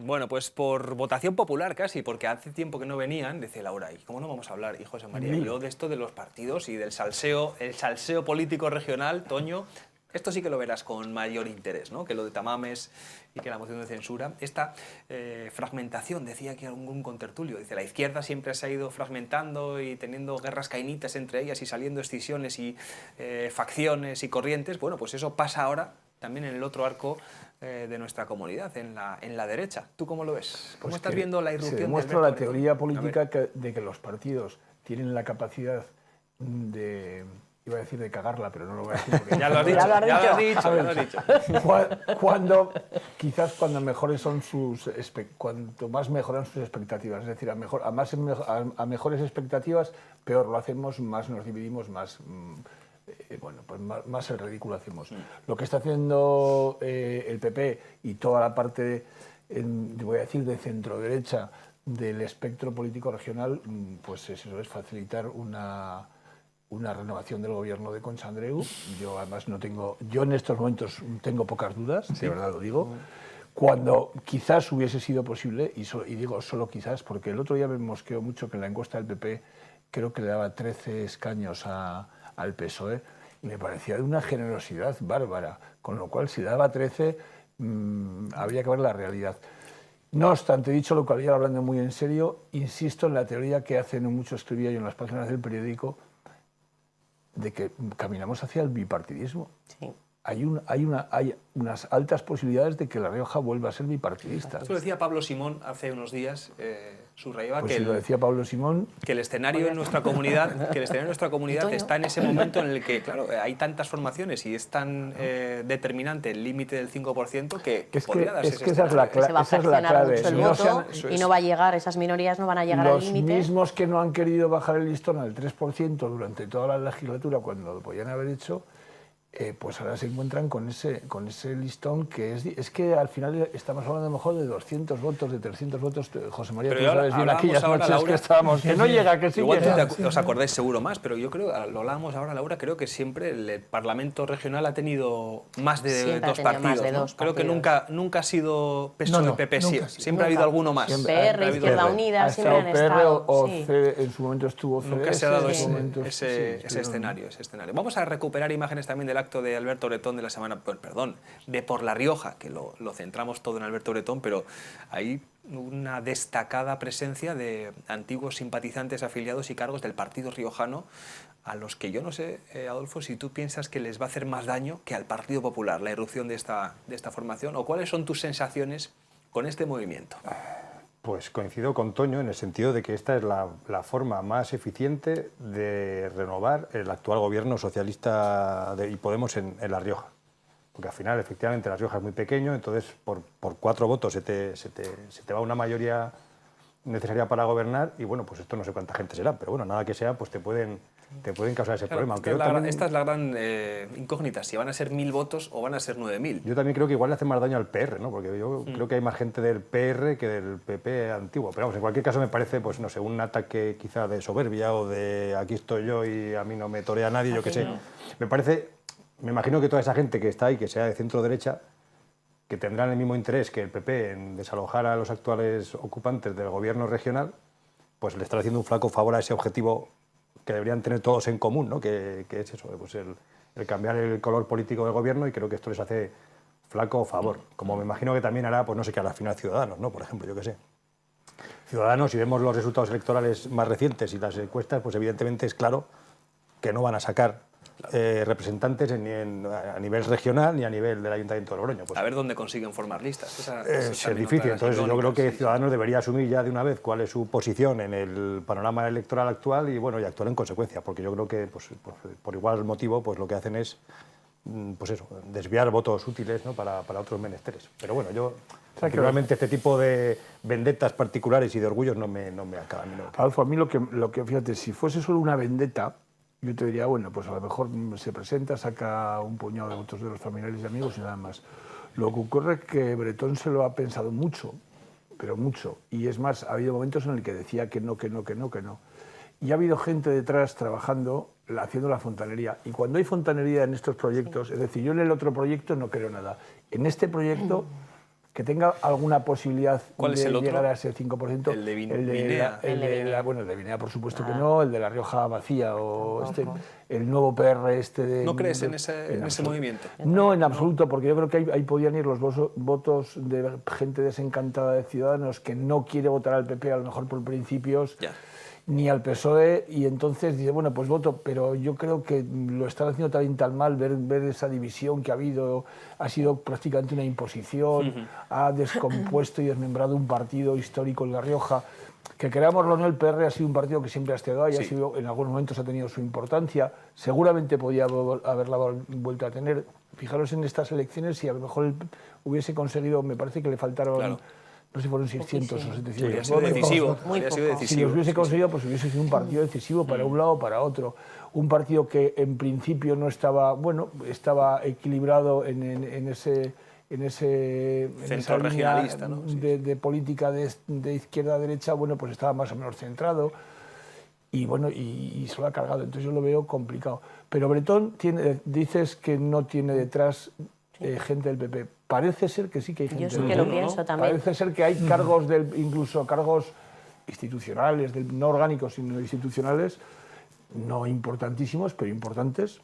Bueno, pues por votación popular casi, porque hace tiempo que no venían, dice Laura, ¿y cómo no vamos a hablar? Y José María, y yo de esto de los partidos y del salseo, el salseo político regional, Toño, esto sí que lo verás con mayor interés, ¿no? Que lo de Tamames y que la moción de censura. Esta fragmentación, decía aquí algún contertulio, dice, la izquierda siempre se ha ido fragmentando y teniendo guerras cainitas entre ellas y saliendo escisiones y facciones y corrientes. Bueno, pues eso pasa ahora también en el otro arco de nuestra comunidad, en la derecha. ¿Tú cómo lo ves? ¿Cómo estás viendo la irrupción Se demuestra la teoría política de que los partidos tienen la capacidad de... Iba a decir de cagarla, pero no lo voy a decir. Porque ya lo has dicho. Cuando mejores son cuanto más mejoran sus expectativas, es decir, a mejores expectativas, peor lo hacemos, más nos dividimos, más el ridículo hacemos. Lo que está haciendo el PP y toda la parte, voy a decir, de centro-derecha del espectro político regional, pues eso es facilitar una renovación del gobierno de Concha Andreu. Yo además yo en estos momentos tengo pocas dudas, ¿sí? De verdad lo digo. Cuando quizás hubiese sido posible, y digo solo quizás, porque el otro día me mosqueó mucho que en la encuesta del PP creo que le daba 13 escaños al PSOE, y me parecía de una generosidad bárbara, con lo cual si daba 13 habría que ver la realidad. No obstante, dicho lo cual, ya hablando muy en serio, insisto en la teoría que hace no mucho escribía yo en las páginas del periódico, de que caminamos hacia el bipartidismo. Sí. Hay unas altas posibilidades de que La Rioja vuelva a ser bipartidista. Eso lo decía Pablo Simón hace unos días, subrayaba pues que, lo decía Pablo Simón, que el escenario en nuestra comunidad, está en ese momento en el que, claro, hay tantas formaciones y es tan determinante el límite del 5% que podría darse ese esa es la clave. Se va a fraccionar mucho el voto y no va a llegar, esas minorías no van a llegar al límite. Los mismos que no han querido bajar el listón al 3% durante toda la legislatura, cuando lo podían haber hecho, pues ahora se encuentran con ese listón que es que al final estamos hablando a lo mejor de 200 votos, de 300 votos. José María, tú sabes bien aquellas noches, Laura, que estábamos, que no llega, que sí igual llega. Os acordáis seguro más, pero yo creo, lo hablábamos ahora, Laura, creo que siempre el Parlamento regional ha tenido más de dos partidos. Creo que nunca ha sido PSOE-PP, siempre ha habido alguno más. PR, Izquierda Unida, siempre han estado. En su momento estuvo CDS. Nunca se ha dado ese escenario. Vamos a recuperar imágenes también del acto de Alberto Bretón de la semana, de Por La Rioja, que lo centramos todo en Alberto Bretón, pero hay una destacada presencia de antiguos simpatizantes afiliados y cargos del partido riojano, a los que yo no sé, Adolfo, si tú piensas que les va a hacer más daño que al Partido Popular la irrupción de esta formación, o cuáles son tus sensaciones con este movimiento. Pues coincido con Toño en el sentido de que esta es la forma más eficiente de renovar el actual gobierno socialista y Podemos en La Rioja. Porque al final, efectivamente, La Rioja es muy pequeño, entonces por 4 votos se te va una mayoría necesaria para gobernar y bueno, pues esto no sé cuánta gente será, pero bueno, nada que sea, pues te pueden causar ese problema. Aunque esta es la gran incógnita, si van a ser 1000 votos o van a ser 9000. Yo también creo que igual le hace más daño al PR, ¿no? Porque yo creo que hay más gente del PR que del PP antiguo. Pero vamos, en cualquier caso me parece, pues no sé, un ataque quizá de soberbia o de aquí estoy yo y a mí no me torea nadie, yo qué sé. Me imagino que toda esa gente que está ahí, que sea de centro-derecha, que tendrán el mismo interés que el PP en desalojar a los actuales ocupantes del gobierno regional, pues le están haciendo un flaco favor a ese objetivo que deberían tener todos en común, ¿no? Que es eso, pues el cambiar el color político del gobierno, y creo que esto les hace flaco favor. Como me imagino que también hará, pues no sé qué, a la final Ciudadanos, ¿no? Por ejemplo, yo qué sé. Ciudadanos, si vemos los resultados electorales más recientes y las encuestas, pues evidentemente es claro que no van a sacar representantes ni a nivel regional ni a nivel del Ayuntamiento de Logroño. Pues, a ver dónde consiguen formar listas. Es difícil, entonces yo creo que Ciudadanos debería asumir ya de una vez cuál es su posición en el panorama electoral actual y bueno, y actuar en consecuencia, porque yo creo que pues, por igual motivo pues lo que hacen es pues eso, desviar votos útiles, ¿no? para otros menesteres. Pero bueno, yo realmente este tipo de vendetas particulares y de orgullos no me acaban. Adolfo, a mí lo que fíjate, si fuese solo una vendetta, yo te diría, bueno, pues a lo mejor se presenta, saca un puñado de votos de los familiares y amigos y nada más. Lo que ocurre es que Bretón se lo ha pensado mucho, pero mucho. Y es más, ha habido momentos en el que decía que no. Y ha habido gente detrás trabajando, haciendo la fontanería. Y cuando hay fontanería en estos proyectos, es decir, yo en el otro proyecto no creo nada. En este proyecto que tenga alguna posibilidad ¿Cuál es de el otro? llegar a ese 5%. El de Vinea. Bueno, el de Vinea por supuesto que no, el de La Rioja Vacía o el nuevo PR de... ¿No crees en ese movimiento? No, en absoluto, porque yo creo que ahí podían ir los votos de gente desencantada de Ciudadanos que no quiere votar al PP, a lo mejor por principios, ni al PSOE, y entonces dice, bueno, pues voto, pero yo creo que lo están haciendo tan mal, ver esa división que ha habido, ha sido prácticamente una imposición, ha descompuesto y desmembrado un partido histórico en La Rioja, que querámoslo o no, el PR ha sido un partido que siempre ha estado ahí, ha sido, en algunos momentos ha tenido su importancia, seguramente podía haberla vuelto a tener. Fijaros en estas elecciones, si a lo mejor hubiese conseguido, me parece que le faltaron... Claro. No sé si fueron 600 o 700. Habría sido decisivo. Si los hubiese conseguido, pues hubiese sido un partido decisivo para un lado o para otro. Un partido que en principio no estaba, bueno, estaba equilibrado en esa regionalista, ¿no? de política de izquierda a derecha, bueno, pues estaba más o menos centrado y bueno, y se lo ha cargado. Entonces yo lo veo complicado. Pero Bretón dices que no tiene detrás gente del PP. Parece ser que sí que hay gente. Yo sí que lo pienso también. Parece ser que hay cargos, incluso cargos institucionales, no orgánicos, sino institucionales, no importantísimos, pero importantes,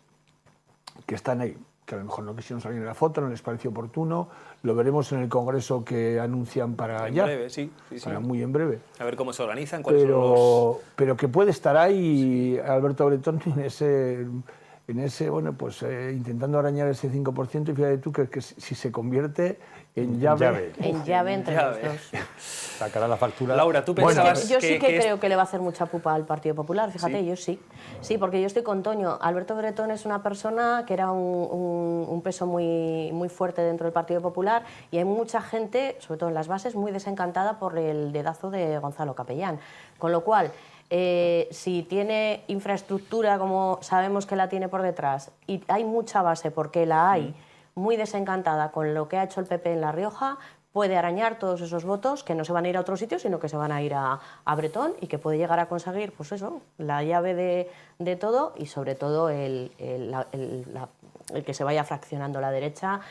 que están ahí, que a lo mejor no quisieron salir en la foto, no les pareció oportuno. Lo veremos en el congreso que anuncian para allá. En breve, sí. Para muy en breve. A ver cómo se organizan, cuáles son los... Pero que puede estar ahí Alberto Bretón en ese, bueno, pues intentando arañar ese 5%, y fíjate tú que si se convierte en llave... En llave entre los dos. Sacará la factura. Laura, tú pensabas yo sí que creo que le va a hacer mucha pupa al Partido Popular, fíjate, yo sí. Sí, porque yo estoy con Toño. Alberto Bretón es una persona que era un peso muy fuerte dentro del Partido Popular, y hay mucha gente, sobre todo en las bases, muy desencantada por el dedazo de Gonzalo Capellán. Con lo cual... si tiene infraestructura como sabemos que la tiene por detrás, y hay mucha base porque la hay, muy desencantada con lo que ha hecho el PP en La Rioja, puede arañar todos esos votos que no se van a ir a otro sitio, sino que se van a ir a Bretón, y que puede llegar a conseguir, pues eso, la llave de todo, y sobre todo el que se vaya fraccionando la derecha.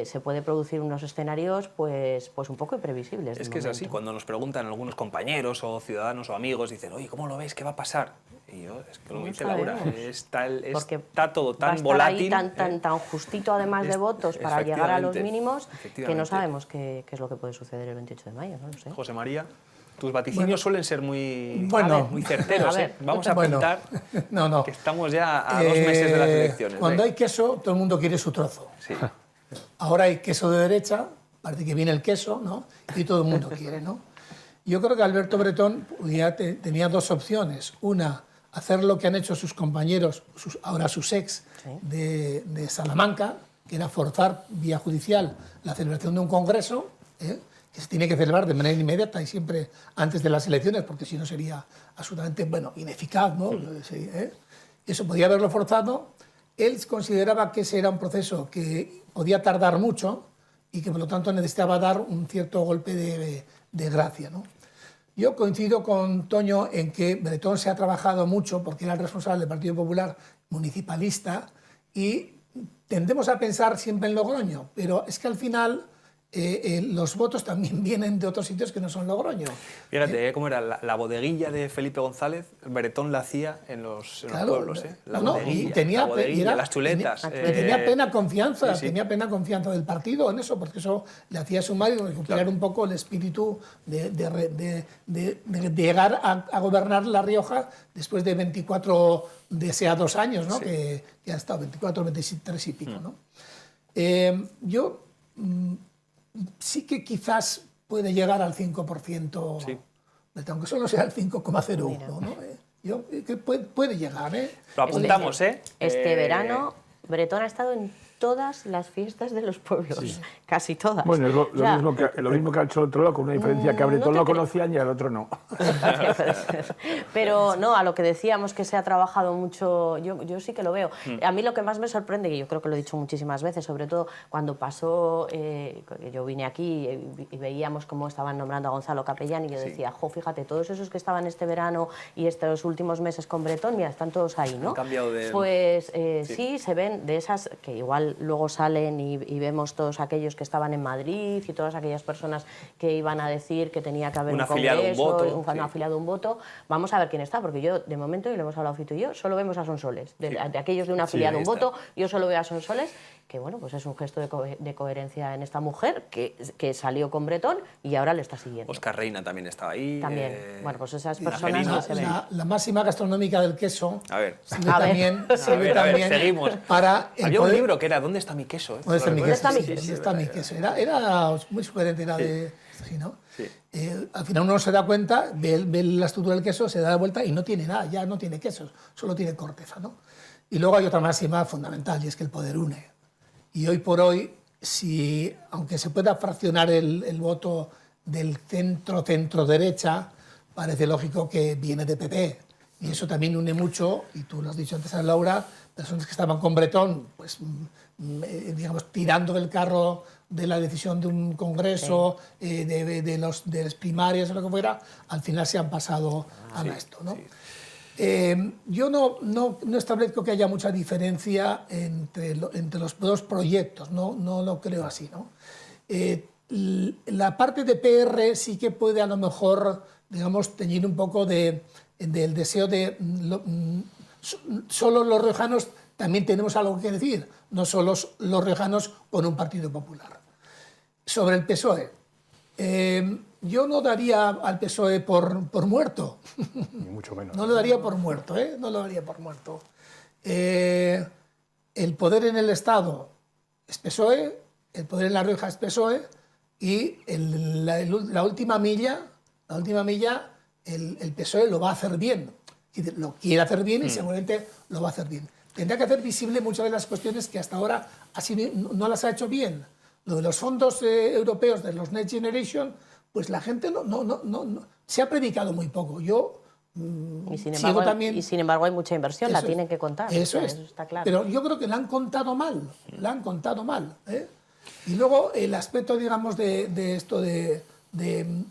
Se puede producir unos escenarios pues un poco imprevisibles. Es que es así, cuando nos preguntan algunos compañeros o ciudadanos o amigos, dicen, oye, ¿cómo lo ves? ¿Qué va a pasar? Y yo, es que lo dice Laura, está todo tan volátil. Ahí tan justito, además de votos, para llegar a los mínimos, que no sabemos qué es lo que puede suceder el 28 de mayo, no lo sé. José María, tus vaticinios suelen ser muy certeros. Vamos a apuntar que estamos ya a 2 meses de las elecciones. Cuando hay queso, todo el mundo quiere su trozo. Sí. Ahora hay queso de derecha, parece que viene el queso, ¿no? Y todo el mundo quiere, ¿no? Yo creo que Alberto Bretón tenía 2 opciones. Una, hacer lo que han hecho sus compañeros, ahora sus ex, de Salamanca, que era forzar vía judicial la celebración de un congreso, que se tiene que celebrar de manera inmediata y siempre antes de las elecciones, porque si no sería absolutamente, ineficaz, ¿no? Eso podía haberlo forzado. Él consideraba que ese era un proceso que podía tardar mucho y que por lo tanto necesitaba dar un cierto golpe de gracia, ¿no? Yo coincido con Toño en que Bretón se ha trabajado mucho porque era el responsable del Partido Popular municipalista, y tendemos a pensar siempre en Logroño, pero es que al final los votos también vienen de otros sitios que no son Logroño. Fíjate cómo era la bodeguilla de Felipe González, Bretón la hacía en los pueblos. La bodeguilla, las chuletas. Tenía plena confianza, tenía plena confianza del partido en eso, porque eso le hacía sumar y recuperar un poco el espíritu de llegar a gobernar La Rioja después de 24 deseados años, ¿no? Que ha estado 24, 23 y pico, ¿no? Yo sí que quizás puede llegar al 5%, aunque solo sea el 5,01, ¿no? Yo que puede llegar, Lo apuntamos, Este verano Bretón ha estado en todas las fiestas de los pueblos, casi todas. Bueno, es lo mismo que ha hecho el otro lado, con una diferencia que a Bretón lo conocían y al otro no. Pero no, a lo que decíamos que se ha trabajado mucho, yo sí que lo veo. A mí lo que más me sorprende, y yo creo que lo he dicho muchísimas veces, sobre todo cuando pasó, yo vine aquí y veíamos cómo estaban nombrando a Gonzalo Capellán, y yo decía, fíjate, todos esos que estaban este verano y estos últimos meses con Bretón, mira, están todos ahí, ¿no? Han cambiado de... Pues sí, se ven de esas que igual final luego salen y vemos todos aquellos que estaban en Madrid y todas aquellas personas que iban a decir que tenía que haber Un un afiliado, un congreso, voto, sí. afiliado, un voto. Vamos a ver quién está, porque yo, de momento, y lo hemos hablado Fito y yo, solo vemos a Sonsoles. De aquellos de un afiliado, ahí un está. voto, yo solo veo a Sonsoles, que bueno, pues es un gesto de coherencia en esta mujer que salió con Bretón y ahora le está siguiendo. Óscar Reina también estaba ahí. También. Bueno, pues esas personas Angelino. no se ven. La máxima gastronómica del queso A ver. sirve A ver. también, A ver, seguimos. para el Había un poder- libro que era ¿Dónde está mi queso? ¿Dónde está mi ¿Dónde queso? está mi Sí, queso? ¿dónde está mi queso? Era muy sugerente, era de... Sí, ¿no? Sí. Al final uno se da cuenta, ve la estructura del queso, se da la vuelta y no tiene nada, ya no tiene queso, solo tiene corteza, ¿no? Y luego hay otra máxima fundamental, y es que el poder une. Y hoy por hoy, si, aunque se pueda fraccionar el voto del centro-centro-derecha, parece lógico que viene de PP. Y eso también une mucho, y tú lo has dicho antes, Laura, personas que estaban con Bretón, pues, digamos, tirando del carro de la decisión de un congreso, de las primarias o lo que fuera, al final se han pasado a esto, ¿no? Yo no establezco que haya mucha diferencia entre los dos proyectos, no lo creo así, ¿no? La parte de PR sí que puede a lo mejor, digamos, teñir un poco del deseo de... solo los riojanos también tenemos algo que decir, no solo los riojanos con un Partido Popular. Sobre el PSOE, yo no daría al PSOE por muerto. Ni mucho menos. No lo daría por muerto, ¿eh? No lo daría por muerto. El poder en el Estado es PSOE, el poder en La Rioja es PSOE y la última milla, el PSOE lo va a hacer bien. Lo quiere hacer bien y seguramente lo va a hacer bien. Tendrá que hacer visible muchas de las cuestiones que hasta ahora no las ha hecho bien. Lo de los fondos europeos, de los Next Generation, pues la gente no se ha predicado muy poco. Yo Y sin, sigo embargo, también... y sin embargo hay mucha inversión, la Eso tienen es. que contar. Eso o sea, es. Eso está claro. Pero yo creo que la han contado mal. La han contado mal. Y luego el aspecto, digamos, de esto de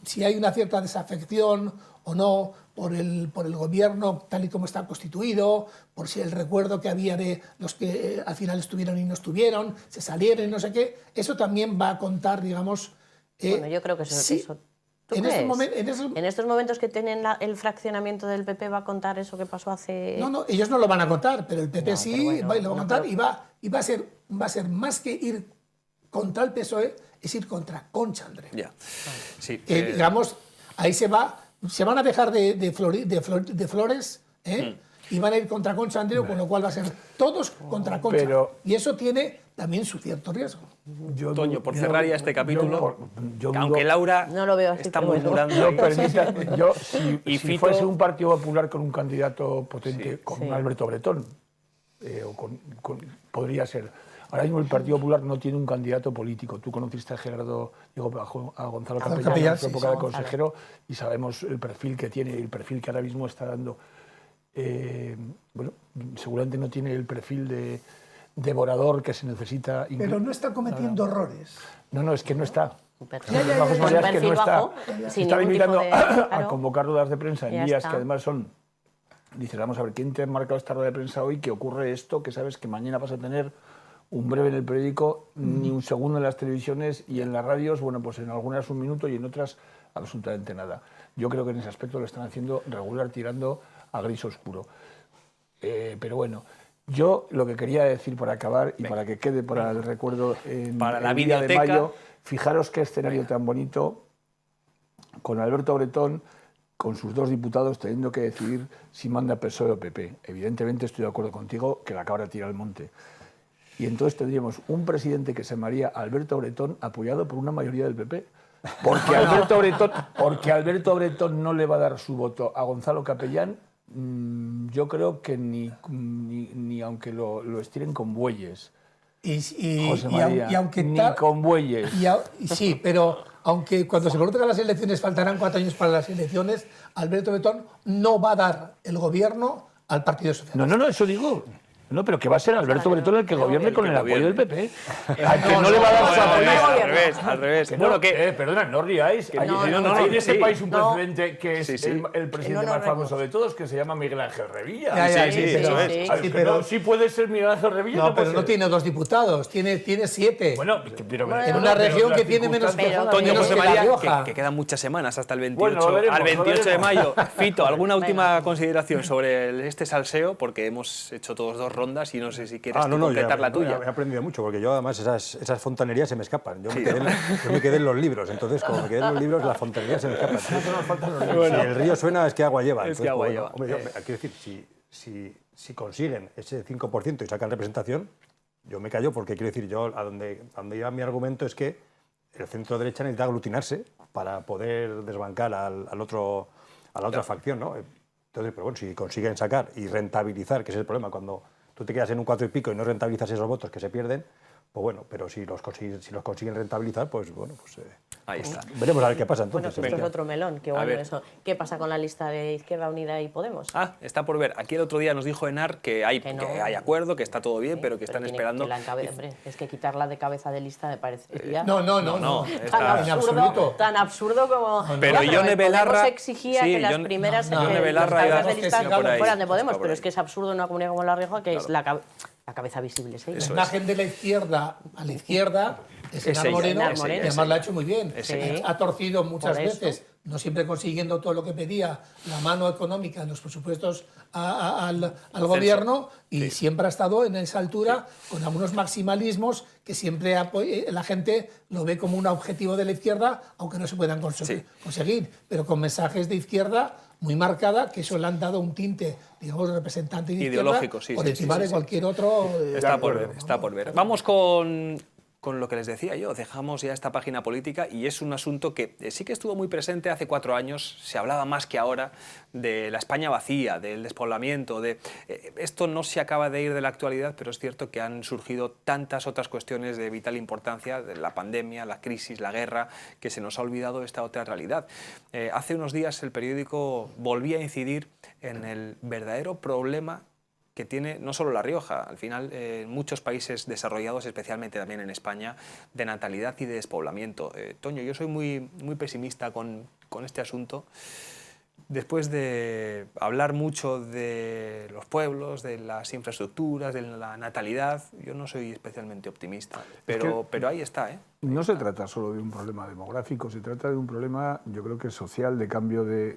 si hay una cierta desafección o no por el gobierno tal y como está constituido, por si el recuerdo que había de los que al final estuvieron y no estuvieron, se salieron y no sé qué, eso también va a contar, digamos... Bueno, yo creo que eso... sí, eso ¿tú en, crees? en estos momentos que tienen el fraccionamiento del PP va a contar eso que pasó hace... No, ellos no lo van a contar, pero el PP No, sí pero bueno, va y lo va a contar pero- y va a ser más que ir contra el PSOE, es ir contra Concha Andreu. Ya. Sí. Digamos, ahí se van a dejar de flores y van a ir contra Concha Andreu, con lo cual va a ser todos contra Concha. Pero- Y eso tiene también su cierto riesgo. Toño, por cerrar ya este capítulo, yo que dudo- aunque Laura No lo veo así, está pero muy bueno. durando Yo, ahí. si Y Fito- fuese un Partido Popular con un candidato potente, con Sí. un Alberto Bretón, podría ser. Ahora mismo el Partido Popular no tiene un candidato político. Tú conociste a a Gonzalo Capellán Capellán, en su sí, época de sí, consejero y sabemos el perfil que tiene, el perfil que ahora mismo está dando. Bueno, seguramente no tiene el perfil de devorador que se necesita. Pero no está cometiendo errores. No, es que no está. perfil. Ya, ya, ya, José ya. María, Un es que no perfil está. bajo, Se sin está ningún limitando tipo de- a claro. convocar ruedas de prensa en Ya días está. que además son... Dices, vamos a ver, ¿quién te ha marcado esta rueda de prensa hoy? Que ocurre esto, que sabes que mañana vas a tener un breve en el periódico, ni un segundo en las televisiones y en las radios, bueno, pues en algunas un minuto y en otras absolutamente nada. Yo creo que en ese aspecto lo están haciendo regular, tirando a gris oscuro. Pero bueno, yo lo que quería decir para acabar y para que quede para el recuerdo en Para la el día de videoteca. mayo, fijaros qué escenario tan bonito con Alberto Bretón, con sus dos diputados teniendo que decidir si manda PSOE o PP. Evidentemente estoy de acuerdo contigo que la cabra tira al monte. Y entonces tendríamos un presidente que se llamaría Alberto Bretón apoyado por una mayoría del PP. Porque Alberto Bretón no le va a dar su voto a Gonzalo Capellán, yo creo que ni aunque lo estiren con bueyes. José María, aunque ni con bueyes. Sí, pero aunque cuando se produzcan las elecciones faltarán 4 años para las elecciones, Alberto Bretón no va a dar el gobierno al Partido Socialista. No, eso digo. No, pero que va a ser Alberto Bretón el que gobierne con el apoyo del PP. Al que No, no le va a dar no, su no, apoyo. no, al revés, al revés. Que Bueno, no, que perdona, no ríais. Hay, no, hay en este sí. país un No. presidente que es Sí, sí. el presidente No, no, más famoso de todos, que se llama Miguel Ángel Revilla. Ya, sí, sí, eso pero- es. Al que pero- no, sí puede ser Miguel Ángel Revilla. No, pero puede no ser. tiene 2 diputados, tiene 7. Bueno, pero en una región que tiene menos Pero- Toño, menos José que La María, Rioja. que quedan muchas semanas hasta el 28, Bueno, lo veremos, al 28 de lo mayo. Fito, ¿alguna última Venga. consideración sobre este salseo? Porque hemos hecho todos 2 rondas y no sé si quieres tú yo completar la tuya. he aprendido mucho, porque yo además esas fontanerías se me escapan. Yo me quedé en los libros, entonces como me quedé en los libros, las fontanerías se me escapan. Si el río suena es que agua lleva. Es que agua lleva. Hombre, quiero decir, si consiguen ese 5% y sacan representación, yo me callo, porque quiero decir, yo a donde iba mi argumento es que el centro derecha necesita aglutinarse para poder desbancar a la otra facción, ¿no? Entonces, pero bueno, si consiguen sacar y rentabilizar, que ese es el problema, cuando tú te quedas en un 4 y pico y no rentabilizas esos votos que se pierden, pues bueno, pero si los consiguen rentabilizar, pues bueno, pues Ahí está. veremos a ver qué pasa Bueno, entonces. que esto es otro melón, que A bueno ver. eso. ¿Qué pasa con la lista de Izquierda Unida y Podemos? Ah, está por ver. Aquí el otro día nos dijo Enar que hay acuerdo, que está todo bien, Sí, pero que están tiene esperando. que hombre, es que quitarla de cabeza de lista me parecería No, está- en absoluto. tan absurdo como... Pero Ya, Ione el Podemos Belarra- exigía sí, que las Ione- primeras no, Ione las Belarra cabezas iba- de lista iba por ahí, fueran de iba Podemos, por pero ahí. es que es absurdo en una comunidad como La Rioja, que es la cabeza visible, es ella. Eso La imagen de la izquierda a la izquierda es Es Enar ella, Moreno, Enar y Moreno. además lo ha hecho muy bien. Es ella. Ha torcido muchas Por eso. veces, no siempre consiguiendo todo lo que pedía la mano económica en los presupuestos al gobierno, y siempre ha estado en esa altura con algunos maximalismos que siempre la gente lo ve como un objetivo de la izquierda, aunque no se puedan conseguir, pero con mensajes de izquierda muy marcada, que eso le han dado un tinte, digamos, representante de izquierda, Ideológico, sí, por sí, encima sí, de sí. cualquier otro. Está por ver, está por ver. Vamos con lo que les decía yo, dejamos ya esta página política y es un asunto que sí que estuvo muy presente hace 4 años, se hablaba más que ahora de la España vacía, del despoblamiento, esto no se acaba de ir de la actualidad, pero es cierto que han surgido tantas otras cuestiones de vital importancia, de la pandemia, la crisis, la guerra, que se nos ha olvidado esta otra realidad. Hace unos días el periódico volvía a incidir en el verdadero problema que tiene no solo La Rioja, al final en muchos países desarrollados, especialmente también en España, de natalidad y de despoblamiento. Toño, yo soy muy pesimista con este asunto. Después de hablar mucho de los pueblos, de las infraestructuras, de la natalidad, yo no soy especialmente optimista, pero ahí está, ¿eh? No se trata solo de un problema demográfico, se trata de un problema, yo creo que social, de cambio de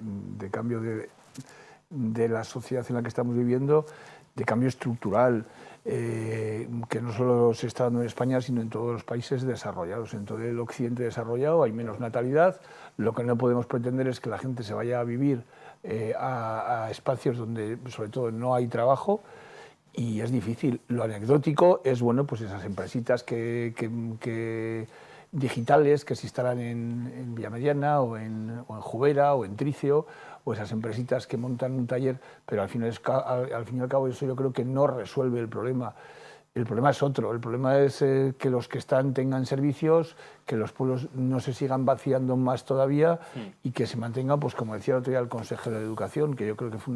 la sociedad en la que estamos viviendo, de cambio estructural, que no solo se está dando en España, sino en todos los países desarrollados. En todo el occidente desarrollado hay menos natalidad. Lo que no podemos pretender es que la gente se vaya a vivir a espacios donde, sobre todo, no hay trabajo. Y es difícil. Lo anecdótico es, bueno, pues esas empresitas digitales que se instalan en Villamediana o en Jubera o en Tricio, o esas empresitas que montan un taller, pero al fin y al cabo eso yo creo que no resuelve el problema. El problema es otro, el problema es que los que están tengan servicios, que los pueblos no se sigan vaciando más todavía y que se mantenga, pues como decía el otro día el consejero de Educación, que yo creo que fue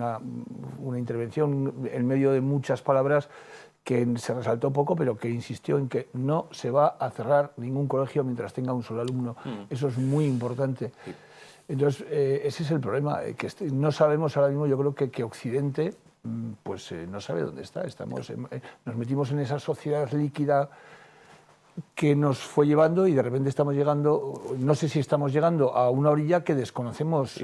una intervención en medio de muchas palabras que se resaltó poco, pero que insistió en que no se va a cerrar ningún colegio mientras tenga un solo alumno. Eso es muy importante. Entonces, ese es el problema, que no sabemos ahora mismo, yo creo que Occidente pues no sabe dónde está. Nos metimos en esa sociedad líquida que nos fue llevando y de repente estamos llegando, no sé si estamos llegando a una orilla que desconocemos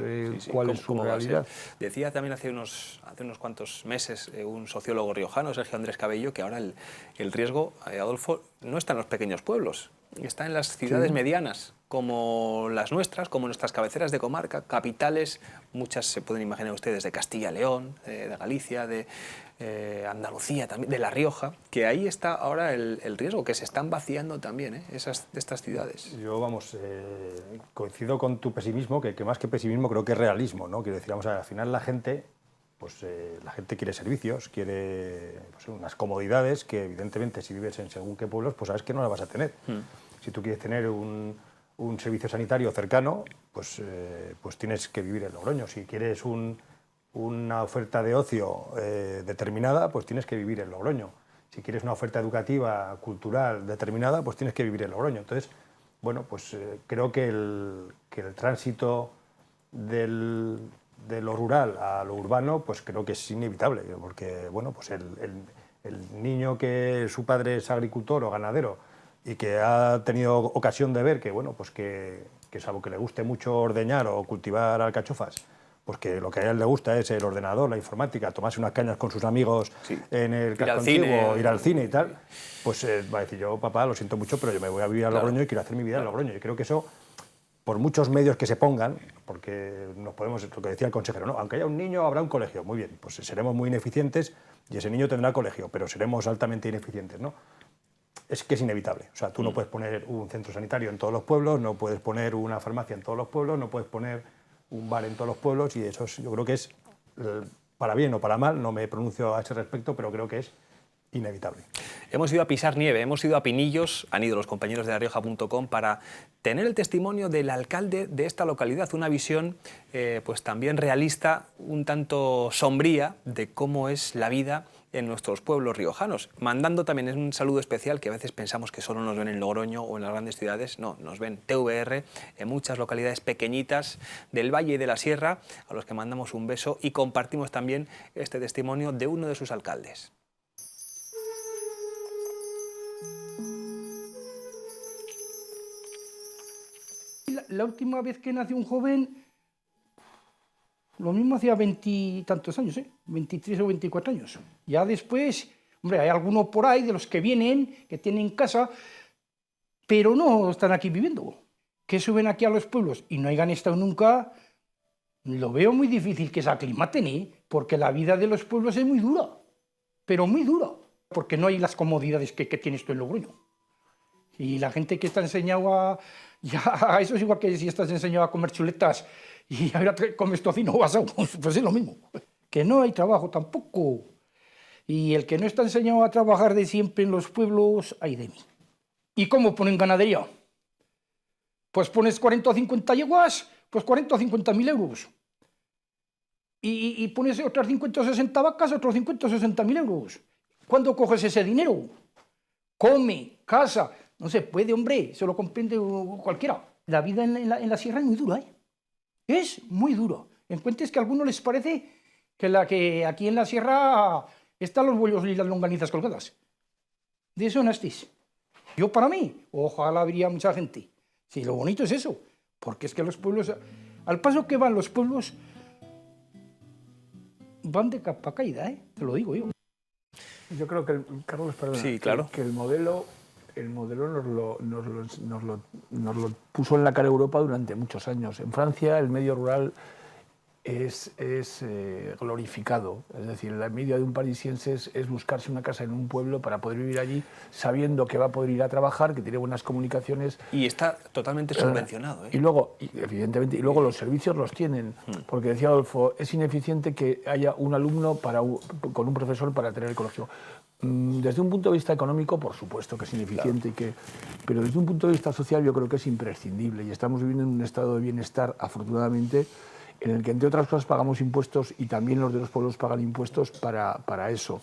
cuál es su realidad. Decía también hace unos cuantos meses un sociólogo riojano, Sergio Andrés Cabello, que ahora el riesgo, Adolfo, no está en los pequeños pueblos, está en las ciudades medianas, como las nuestras, como nuestras cabeceras de comarca, capitales, muchas se pueden imaginar ustedes, de Castilla y León, de Galicia, de Andalucía, también, de La Rioja, que ahí está ahora el riesgo, que se están vaciando también estas ciudades. Yo, coincido con tu pesimismo, que más que pesimismo creo que es realismo, ¿no? Quiero decir, vamos a ver, al final la gente quiere servicios, quiere unas comodidades que evidentemente si vives en según qué pueblos, pues sabes que no las vas a tener. Si tú quieres tener un servicio sanitario cercano, pues tienes que vivir en Logroño. Si quieres una oferta de ocio determinada, pues tienes que vivir en Logroño. Si quieres una oferta educativa, cultural determinada, pues tienes que vivir en Logroño. Entonces, bueno, pues creo que el tránsito de lo rural a lo urbano, pues creo que es inevitable, porque, bueno, pues el niño que su padre es agricultor o ganadero y que ha tenido ocasión de ver que, bueno, pues que salvo que le guste mucho ordeñar o cultivar alcachofas, pues que lo que a él le gusta es el ordenador, la informática, tomarse unas cañas con sus amigos en el casco antiguo, ir al cine y tal, pues va a decir, yo, papá, lo siento mucho, pero yo me voy a vivir a Logroño y quiero hacer mi vida en Logroño. Y creo que eso, por muchos medios que se pongan, porque nos podemos, lo que decía el consejero, ¿no? Aunque haya un niño, habrá un colegio. Muy bien, pues seremos muy ineficientes y ese niño tendrá colegio, pero seremos altamente ineficientes, ¿no? Es que es inevitable. O sea, tú no puedes poner un centro sanitario en todos los pueblos, no puedes poner una farmacia en todos los pueblos, no puedes poner un bar en todos los pueblos, y eso yo creo que es, para bien o para mal, no me pronuncio a ese respecto, pero creo que es inevitable. Hemos ido a pisar nieve, hemos ido a Pinillos, han ido los compañeros de larioja.com para tener el testimonio del alcalde de esta localidad, una visión pues también realista, un tanto sombría de cómo es la vida en nuestros pueblos riojanos, mandando también un saludo especial, que a veces pensamos que solo nos ven en Logroño o en las grandes ciudades. No, nos ven TVR en muchas localidades pequeñitas del Valle y de la Sierra, a los que mandamos un beso y compartimos también este testimonio de uno de sus alcaldes. La última vez que nació un joven, lo mismo hacía 20 y tantos años, 23 o 24 años. Ya después, hombre, hay algunos por ahí de los que vienen, que tienen casa, pero no están aquí viviendo. Que suben aquí a los pueblos y no hayan estado nunca, lo veo muy difícil que se aclimaten, porque la vida de los pueblos es muy dura, pero muy dura, porque no hay las comodidades que tienes tú en Logroño. Y la gente que está enseñado a eso es igual que si estás enseñado a comer chuletas y ahora comes tocino o asado, pues es lo mismo. Que no hay trabajo tampoco. Y el que no está enseñado a trabajar de siempre en los pueblos, ay de mí. ¿Y cómo ponen ganadería? Pues pones 40 o 50 yeguas, pues 40 o 50.000 euros. Y pones otras 50 o 60 vacas, otros 50 o 60.000 euros. ¿Cuándo coges ese dinero? Come, casa. No se puede, hombre, se lo comprende cualquiera. La vida en la sierra es muy dura, ¿eh? Es muy duro. Encuentres que a algunos les parece que aquí en la sierra están los bollos y las longanizas colgadas. De eso no estéis. Yo, para mí, ojalá habría mucha gente. Sí, lo bonito es eso, porque es que los pueblos, al paso que van los pueblos, van de capa caída, te lo digo yo. Yo creo que, Carlos, perdona, sí, claro, que el modelo nos lo puso en la cara Europa durante muchos años. En Francia el medio rural es glorificado. Es decir, la media de un parisiense es buscarse una casa en un pueblo para poder vivir allí sabiendo que va a poder ir a trabajar, que tiene buenas comunicaciones. Y está totalmente subvencionado. Y luego, evidentemente, los servicios los tienen. Porque decía Adolfo, es ineficiente que haya un alumno con un profesor para tener el colegio. Desde un punto de vista económico, por supuesto que es ineficiente, claro, pero desde un punto de vista social yo creo que es imprescindible. Y estamos viviendo en un estado de bienestar, afortunadamente, en el que, entre otras cosas, pagamos impuestos y también los de los pueblos pagan impuestos para eso.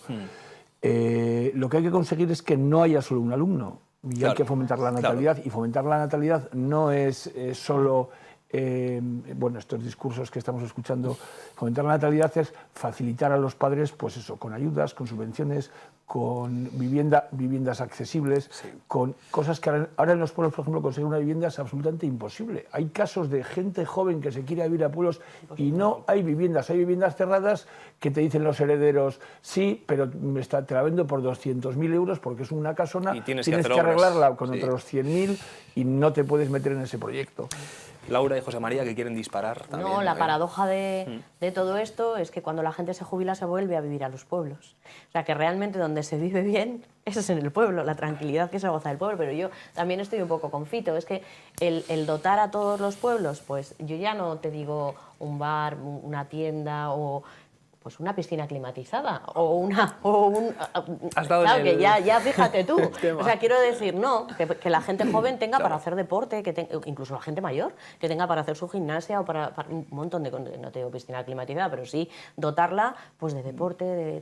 Lo que hay que conseguir es que no haya solo un alumno y claro, hay que fomentar la natalidad. Claro. Y fomentar la natalidad no es solo... bueno, estos discursos que estamos escuchando, fomentar la natalidad es facilitar a los padres, pues eso, con ayudas, con subvenciones, con viviendas accesibles, sí, con cosas que ahora en los pueblos, por ejemplo, conseguir una vivienda es absolutamente imposible. Hay casos de gente joven que se quiere vivir a pueblos y no hay viviendas cerradas que te dicen los herederos, sí, pero te la vendo por 200.000 euros porque es una casona, y tienes que arreglarla con otros 100.000 y no te puedes meter en ese proyecto. Laura y José María, que quieren disparar también. No, la paradoja de todo esto es que cuando la gente se jubila se vuelve a vivir a los pueblos. O sea, que realmente donde se vive bien, eso es en el pueblo, la tranquilidad que se goza del pueblo. Pero yo también estoy un poco con Fito, es que el dotar a todos los pueblos, pues yo ya no te digo un bar, una tienda o... pues una piscina climatizada o un... Has dado claro, en que el- ya fíjate tú. tema. O sea, quiero decir, no, que la gente joven tenga Claro. para hacer deporte, incluso la gente mayor, que tenga para hacer su gimnasia o para un montón de... No te digo piscina climatizada, pero sí dotarla pues de deporte,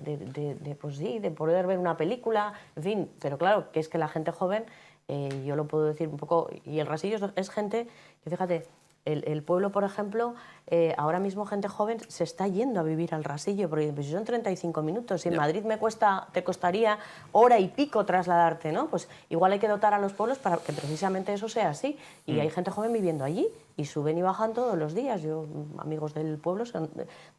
pues sí, de poder ver una película, en fin. Pero claro, que es que la gente joven, yo lo puedo decir un poco, y el Rasillo es gente que, fíjate, el pueblo, por ejemplo, ahora mismo gente joven se está yendo a vivir al Rasillo, porque pues, si son 35 minutos, si en Madrid te costaría hora y pico trasladarte, ¿no? Pues igual hay que dotar a los pueblos para que precisamente eso sea así. Y hay gente joven viviendo allí y suben y bajan todos los días. Yo, amigos del pueblo,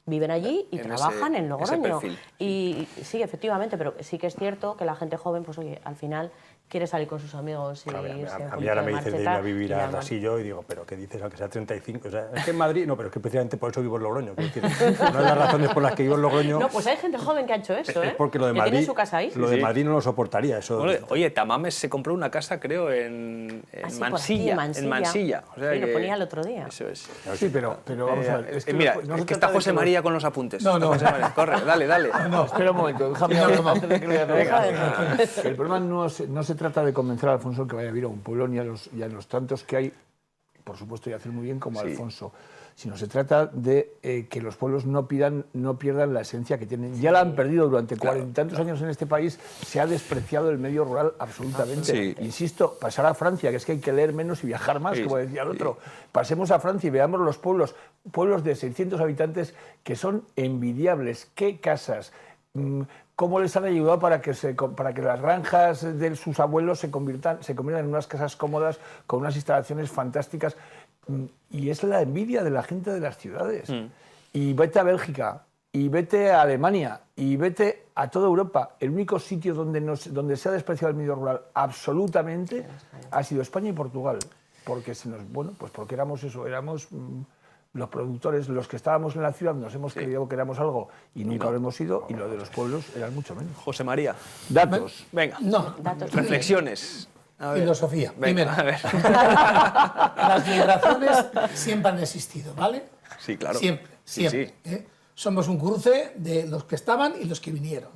viven allí y En trabajan ese- en ese Logroño. perfil. Y sí, efectivamente, pero sí que es cierto que la gente joven, pues oye, al final quiere salir con sus amigos y Claro, irse a un mí ahora me poquito dicen de de ir a marcheta vivir y a la- Rasillo y digo, pero ¿qué dices? Aunque sea 35. O sea, es que en Madrid, no, pero es que precisamente por eso vivo en Logroño. Quiero decir, una de las razones por las que vivo en Logroño No, pues hay gente joven que ha hecho eso, ¿eh? es porque lo de que Madrid, tiene su casa ahí. lo de Sí. Madrid no lo soportaría. Eso, Oye, Tamames se compró una casa, creo, en Ah, sí, por aquí, Mansilla. en En Mansilla. O sea Sí, lo que- ponía el otro día. Eso es. Sí, pero vamos a ver. Es que Mira, no se que trata está de José que María con los apuntes. No, Está no. José María. Corre, dale. No, espera un momento, déjame Sí, no, no. antes de que lo diga. Venga. Que el problema no se trata de convencer a Alfonso que vaya a vivir a un pueblo ni a los tantos que hay, por supuesto, y hacer muy bien como Sí. Alfonso, sino se trata de que los pueblos no pierdan la esencia que tienen. Ya la han perdido durante cuarenta y tantos años en este país, se ha despreciado el medio rural absolutamente. Sí. Insisto, pasar a Francia, que es que hay que leer menos y viajar más, Sí, como decía el sí. otro. Pasemos a Francia y veamos los pueblos de 600 habitantes que son envidiables. ¿Qué casas? ¿Cómo les han ayudado para que las granjas de sus abuelos se conviertan en unas casas cómodas, con unas instalaciones fantásticas? Y es la envidia de la gente de las ciudades. Y vete a Bélgica, y vete a Alemania, y vete a toda Europa. El único sitio donde se ha despreciado el medio rural absolutamente ha sido España y Portugal. Porque porque éramos eso, los productores, los que estábamos en la ciudad, nos hemos creído que éramos algo y nunca lo hemos sido, y lo de los pueblos eran mucho menos. José María. Datos. Venga. No, Datos. Reflexiones. A ver. filosofía. Venga, Primero, a ver. las migraciones siempre han existido, ¿vale? Sí, claro. Siempre, Sí, siempre. sí. Somos un cruce de los que estaban y los que vinieron.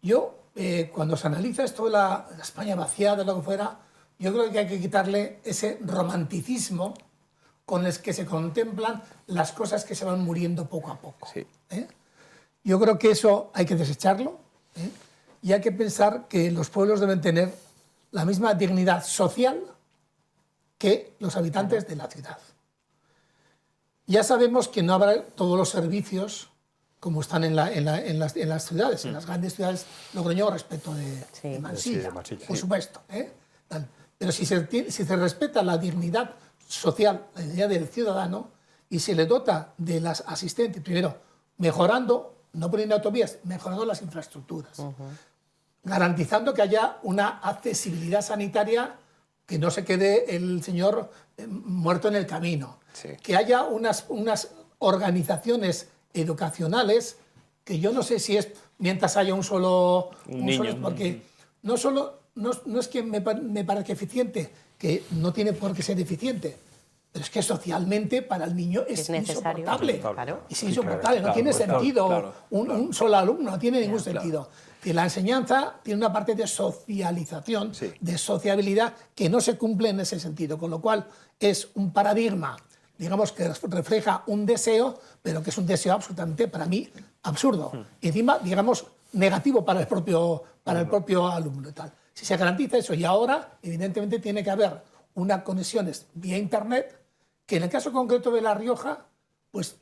Yo, cuando se analiza esto de la España vaciada, lo que fuera, yo creo que hay que quitarle ese romanticismo con el que se contemplan las cosas que se van muriendo poco a poco. Sí. Yo creo que eso hay que desecharlo, y hay que pensar que los pueblos deben tener la misma dignidad social que los habitantes de la ciudad. Ya sabemos que no habrá todos los servicios como están en las ciudades, en las grandes ciudades Logroño respecto de Mansilla, Sí, de Mansilla. por supuesto. Pero si se respeta la dignidad social, la dignidad del ciudadano, y se le dota de las asistentes, primero mejorando, no poniendo autovías, mejorando las infraestructuras, garantizando que haya una accesibilidad sanitaria, que no se quede el señor muerto en el camino, Sí. que haya unas organizaciones educacionales, que yo no sé si es mientras haya un solo niño. porque no es que me parezca eficiente, que no tiene por qué ser eficiente, pero es que socialmente para el niño es necesario. insoportable. Claro. Es insoportable, no claro, tiene claro, sentido claro, un solo alumno, no tiene ningún sentido. Y la enseñanza tiene una parte de socialización, Sí. de sociabilidad, que no se cumple en ese sentido, con lo cual es un paradigma, digamos, que refleja un deseo, pero que es un deseo absolutamente, para mí, absurdo. Y encima, digamos, negativo para el propio alumno y tal. Si se garantiza eso, y ahora, evidentemente, tiene que haber unas conexiones vía Internet, que en el caso concreto de La Rioja, pues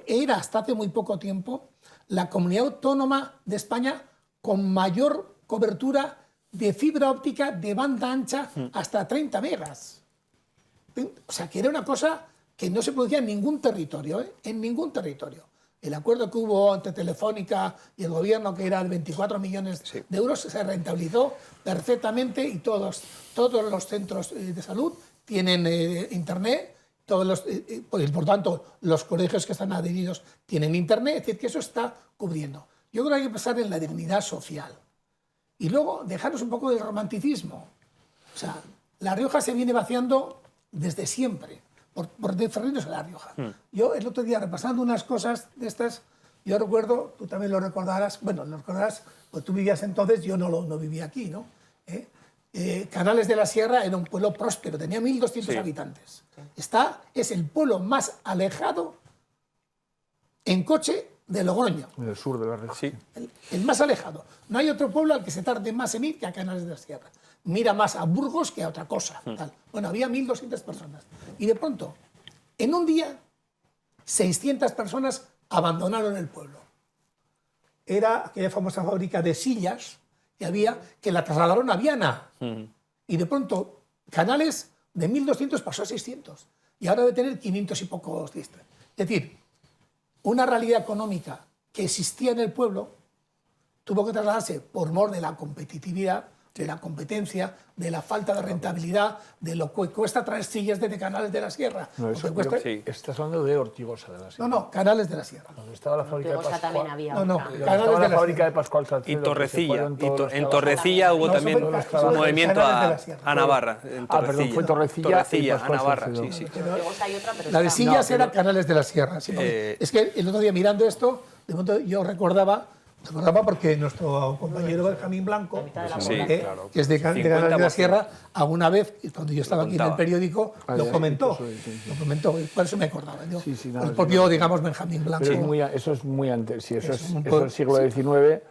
era hasta hace muy poco tiempo la comunidad autónoma de España con mayor cobertura de fibra óptica de banda ancha hasta 30 megas. O sea, que era una cosa que no se producía en ningún territorio, en ningún territorio. El acuerdo que hubo entre Telefónica y el gobierno, que era de 24 millones de euros, se rentabilizó perfectamente, y todos los centros de salud tienen Internet, por tanto, los colegios que están adheridos tienen Internet, es decir, que eso está cubriendo. Yo creo que hay que pensar en la dignidad social. Y luego, dejarnos un poco del romanticismo. O sea, La Rioja se viene vaciando desde siempre, por referirnos a La Rioja. Yo el otro día, repasando unas cosas de estas, Yo recuerdo, tú también lo recordarás, bueno, lo recordarás, pues tú vivías entonces, yo no vivía aquí, ¿no? Canales de la Sierra era un pueblo próspero, tenía 1.200 habitantes. Es el pueblo más alejado en coche de Logroño. En el sur de la región. Sí. El más alejado. No hay otro pueblo al que se tarde más en ir que a Canales de la Sierra. Mira más a Burgos que a otra cosa. Tal. Bueno, había 1.200 personas. Y de pronto, en un día, 600 personas abandonaron el pueblo. Era aquella famosa fábrica de sillas que había, que la trasladaron a Viana. Y de pronto, Canales de 1.200 pasó a 600. Y ahora debe tener 500 y pocos. Es decir, una realidad económica que existía en el pueblo tuvo que trasladarse por mor de la competitividad, de la competencia, de la falta de rentabilidad, de lo que cuesta traer sillas desde Canales de la Sierra. No, eso, cuesta... sí. Estás hablando de Ortigosa de la Sierra. No, Canales de la Sierra. Donde estaba la fábrica de Ortigosa Pascual. también había No, otra. Donde Canales estaba de la la fábrica Sierra. de Pascual Salcedo. Y que se Torrecilla. fueron todos los En trabajadores. Torrecilla hubo No, también son un trabajadores movimiento Canales de a, la Sierra. a Navarra. En Ah, perdón, Torrecilla. fue Torrecilla y Torrecilla, a Pascual Navarra. Salcedo. Sí, sí. Ortigosa hay otra, pero La de está. sillas era Canales de la Sierra. Sí, es que el otro día mirando esto, de pronto yo recordaba porque nuestro compañero Benjamín Blanco, Sí, claro, que es de Canales de 50%. la Sierra, alguna vez, cuando yo estaba aquí en el contaba. periódico, lo sí, comentó. sí. Lo comentó, y por eso me acordaba. Yo, Sí, sí, nada, el sí, propio, no. digamos, Benjamín Blanco. Pero eso es muy antes, sí, eso es un el poco- siglo XIX.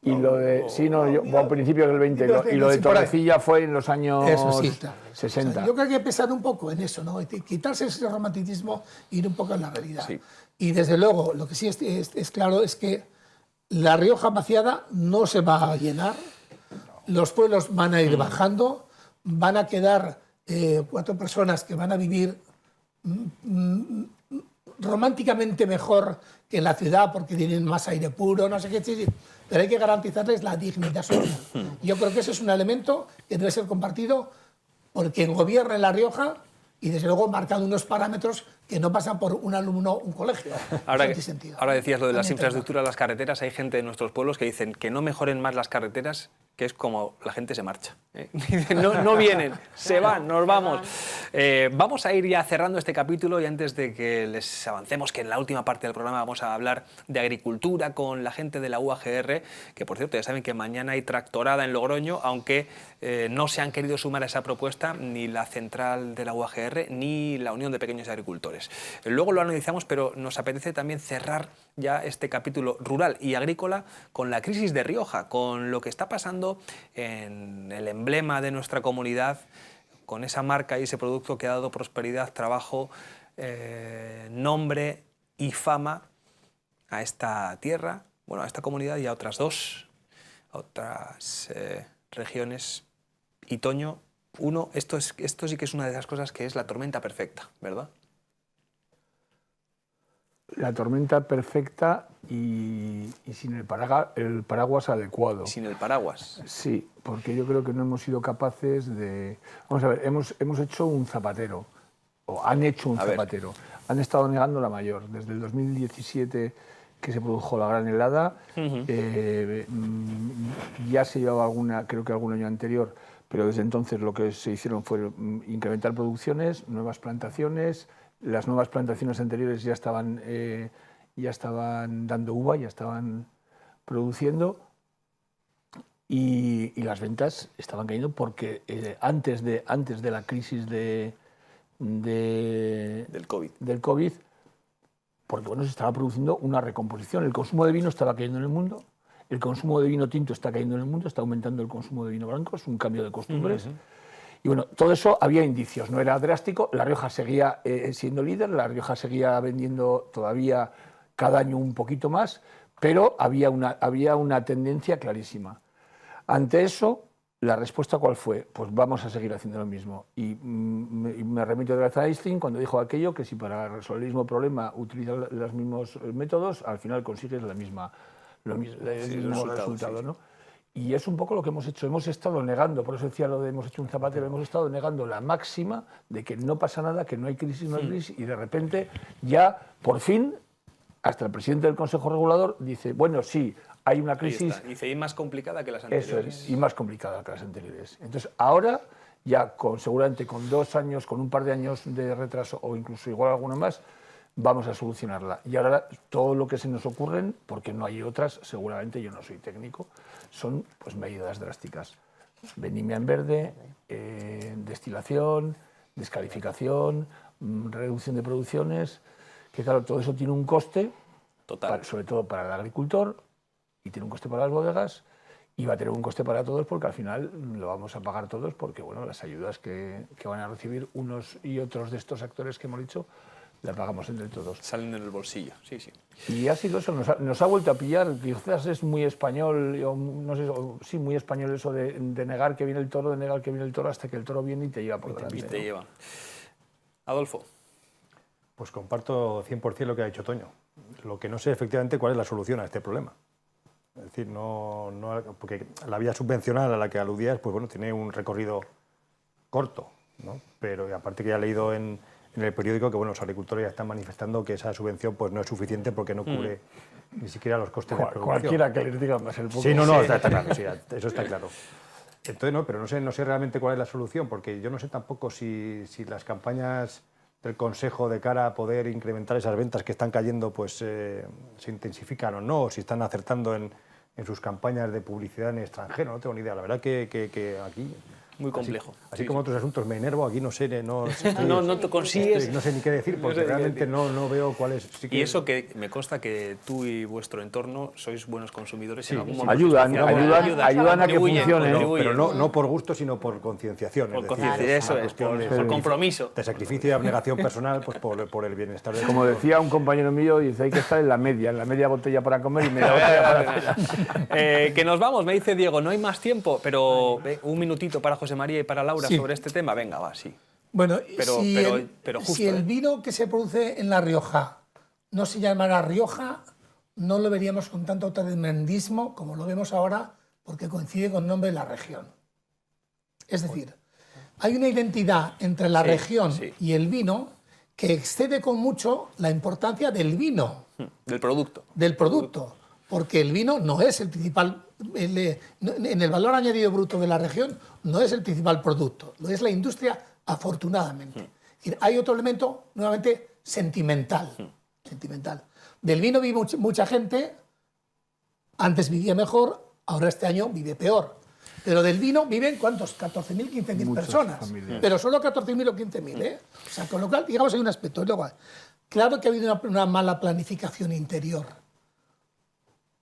Y lo de, sí, no, yo, a principios del XX, y lo de sí, por ahí. Torrecilla fue en los años Eso sí, está. 60. O sea, yo creo que hay que pensar un poco en eso, ¿no? Quitarse ese romanticismo e ir un poco en la realidad. Sí. Y desde luego, lo que sí es claro es que La Rioja vaciada no se va a llenar, los pueblos van a ir bajando, van a quedar 4 personas que van a vivir románticamente mejor que en la ciudad porque tienen más aire puro, no sé qué, sí, pero hay que garantizarles la dignidad social. Yo creo que ese es un elemento que debe ser compartido por quien gobierna en La Rioja y desde luego marcando unos parámetros que no pasan por un alumno, un colegio. Ahora Sentido. decías lo de las También infraestructuras, las carreteras. Hay gente en nuestros pueblos que dicen que no mejoren más las carreteras, que es como la gente se marcha. Dicen, no vienen, se van, nos vamos. Vamos a ir ya cerrando este capítulo y antes de que les avancemos, que en la última parte del programa vamos a hablar de agricultura con la gente de la UAGR, que por cierto ya saben que mañana hay tractorada en Logroño, aunque no se han querido sumar a esa propuesta ni la central de la UAGR ni la Unión de Pequeños Agricultores. Luego lo analizamos, pero nos apetece también cerrar ya este capítulo rural y agrícola con la crisis de Rioja, con lo que está pasando en el emblema de nuestra comunidad, con esa marca y ese producto que ha dado prosperidad, trabajo, nombre y fama a esta tierra, bueno, a esta comunidad y a otras regiones. Y Toño, esto sí que es una de esas cosas que es la tormenta perfecta, ¿verdad? La tormenta perfecta y sin el paraguas adecuado. Sin el paraguas. Sí, porque yo creo que no hemos sido capaces de... Vamos a ver, hemos hecho un zapatero, o han hecho un zapatero. Han estado negando la mayor. Desde el 2017 que se produjo la gran helada, ya se llevaba alguna, creo que algún año anterior, pero desde entonces lo que se hicieron fue incrementar producciones, nuevas plantaciones. Las nuevas plantaciones anteriores ya estaban dando uva, ya estaban produciendo y las ventas estaban cayendo porque antes de la crisis del COVID, porque bueno, se estaba produciendo una recomposición. El consumo de vino estaba cayendo en el mundo, el consumo de vino tinto está cayendo en el mundo, está aumentando el consumo de vino blanco, es un cambio de costumbres. Y bueno, todo eso había indicios, no era drástico. La Rioja seguía siendo líder, La Rioja seguía vendiendo todavía cada año un poquito más, pero había una tendencia clarísima. Ante eso, la respuesta ¿cuál fue? Pues vamos a seguir haciendo lo mismo. Y me remito de vez a Einstein cuando dijo aquello, que si para resolver el mismo problema utilizas los mismos métodos, al final consigues el mismo resultado, ¿no? Y es un poco lo que hemos hecho. Hemos estado negando, por eso decía lo de hemos hecho un zapatero, hemos estado negando la máxima de que no pasa nada, que no hay crisis, y de repente ya, por fin, hasta el presidente del Consejo Regulador dice, bueno, sí, hay una crisis. Dice, y más complicada que las anteriores. Eso es, y más complicada que las anteriores. Entonces, ahora, ya seguramente con 2 años, con un par de años de retraso, o incluso igual alguno más, vamos a solucionarla. Y ahora todo lo que se nos ocurren, porque no hay otras, seguramente yo no soy técnico, son pues medidas drásticas. Vendimia en verde, destilación, descalificación, reducción de producciones, que claro, todo eso tiene un coste, Total. sobre todo para el agricultor, y tiene un coste para las bodegas, y va a tener un coste para todos porque al final lo vamos a pagar todos porque bueno, las ayudas que van a recibir unos y otros de estos actores que hemos dicho, las pagamos entre todos. Salen en el bolsillo, sí, sí. Y ha sido eso, nos ha vuelto a pillar, quizás es muy español, no sé, sí, muy español eso de negar que viene el toro, de negar que viene el toro hasta que el toro viene y te lleva por delante. Y te lleva. Adolfo. Pues comparto 100% lo que ha dicho Toño. Lo que no sé efectivamente cuál es la solución a este problema. Es decir, porque la vía subvencional a la que aludías, pues bueno, tiene un recorrido corto, ¿no? Pero aparte que ya he leído en el periódico que bueno, los agricultores ya están manifestando que esa subvención pues no es suficiente porque no cubre ni siquiera los costes de producción. Cualquiera que les diga más el poco. Sí, no, está claro, sí, eso está claro. Entonces, no, pero no sé realmente cuál es la solución, porque yo no sé tampoco si las campañas del Consejo de cara a poder incrementar esas ventas que están cayendo, pues se intensifican o no, o si están acertando en sus campañas de publicidad en extranjero, no tengo ni idea. La verdad que aquí... Muy complejo. Así como otros asuntos me enervo, aquí no sé, no te consigues. no sé ni qué decir, porque realmente no veo cuál es. Sí que... Y eso que me consta que tú y vuestro entorno sois buenos consumidores en algún momento. Ayudan a que funcione. Pero no por gusto, sino por concienciación. Por conciencia, eso es, por compromiso. De sacrificio y abnegación personal, pues por el bienestar de... Como decía un compañero mío, dice, hay que estar en la media botella para comer y media botella para cenar. Que nos vamos, me dice Diego, no hay más tiempo, pero un minutito para José María y para Laura sobre este tema. Venga, va, sí. Bueno, pero justo, si el vino que se produce en La Rioja no se llamara Rioja, no lo veríamos con tanto tremendismo como lo vemos ahora, porque coincide con el nombre de la región. Es decir, hay una identidad entre la región y el vino que excede con mucho la importancia del vino. Del producto. Del producto. Porque el vino no es el principal, en el valor añadido bruto de la región, no es el principal producto, lo es la industria, afortunadamente. Es decir, hay otro elemento, nuevamente, sentimental. Del vino vive mucha gente, antes vivía mejor, ahora este año vive peor. Pero del vino viven, ¿cuántos? 14.000, 15.000 personas. Familias. Pero solo 14.000 o 15.000, ¿eh? O sea, con lo cual, digamos, hay un aspecto. Luego, claro que ha habido una mala planificación interior.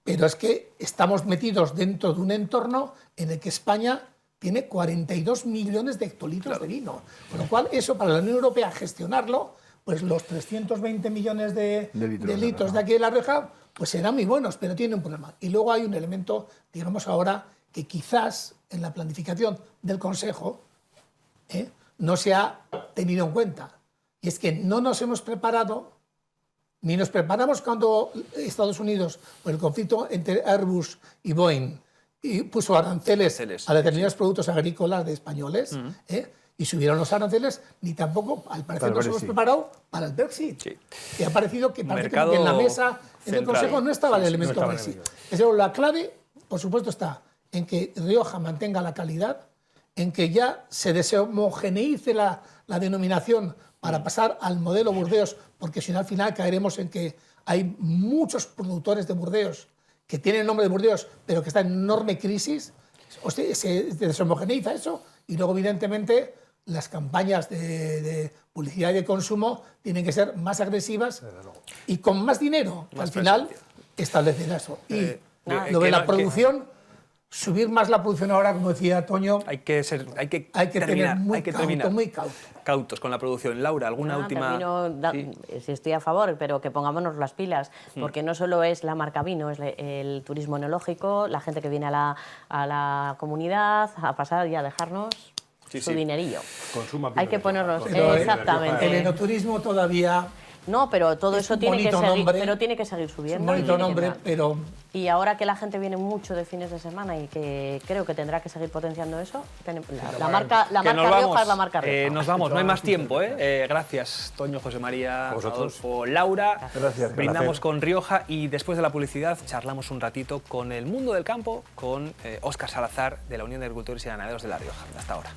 Pero es que estamos metidos dentro de un entorno en el que España tiene 42 millones de hectolitros de vino. Con lo cual, eso para la Unión Europea gestionarlo, pues los 320 millones de litros de aquí de La Rioja, pues serán muy buenos, pero tiene un problema. Y luego hay un elemento, digamos ahora, que quizás en la planificación del Consejo no se ha tenido en cuenta. Y es que no nos hemos preparado, ni nos preparamos cuando Estados Unidos, por el conflicto entre Airbus y Boeing, y puso aranceles a determinados productos agrícolas de españoles, y subieron los aranceles, ni tampoco, al parecer, nos hemos preparado para el Brexit. Sí. Que ha parecido que, parece que en la mesa, en el Consejo, no estaba el elemento Brexit. La clave, por supuesto, está en que Rioja mantenga la calidad, en que ya se deshomogeneice la denominación para pasar al modelo Burdeos, porque si no al final caeremos en que hay muchos productores de Burdeos que tienen el nombre de Burdeos, pero que están en enorme crisis. Se deshomogeneiza eso y luego, evidentemente, las campañas de publicidad y de consumo tienen que ser más agresivas y con más dinero, que al final establecerá eso. Y lo de la producción... Subir más la producción ahora, como decía Toño, hay que tener muy cautos con la producción. Laura, ¿alguna última...? Sí, estoy a favor, pero que pongámonos las pilas, porque no solo es la marca vino, es el turismo enológico, la gente que viene a la comunidad a pasar y a dejarnos su dinerillo. Consuma hay que ponernos... Pero exactamente. El enoturismo todavía... No, pero todo eso tiene que seguir subiendo. Es un bonito nombre, pero... Y ahora que la gente viene mucho de fines de semana y que creo que tendrá que seguir potenciando eso, la marca Rioja es la marca Rioja. Nos vamos, no hay más tiempo. Gracias, Toño, José María, Adolfo, Laura. Gracias. Brindamos con Rioja y después de la publicidad charlamos un ratito con el mundo del campo, con Óscar Salazar de la Unión de Agricultores y Ganaderos de La Rioja. Hasta ahora.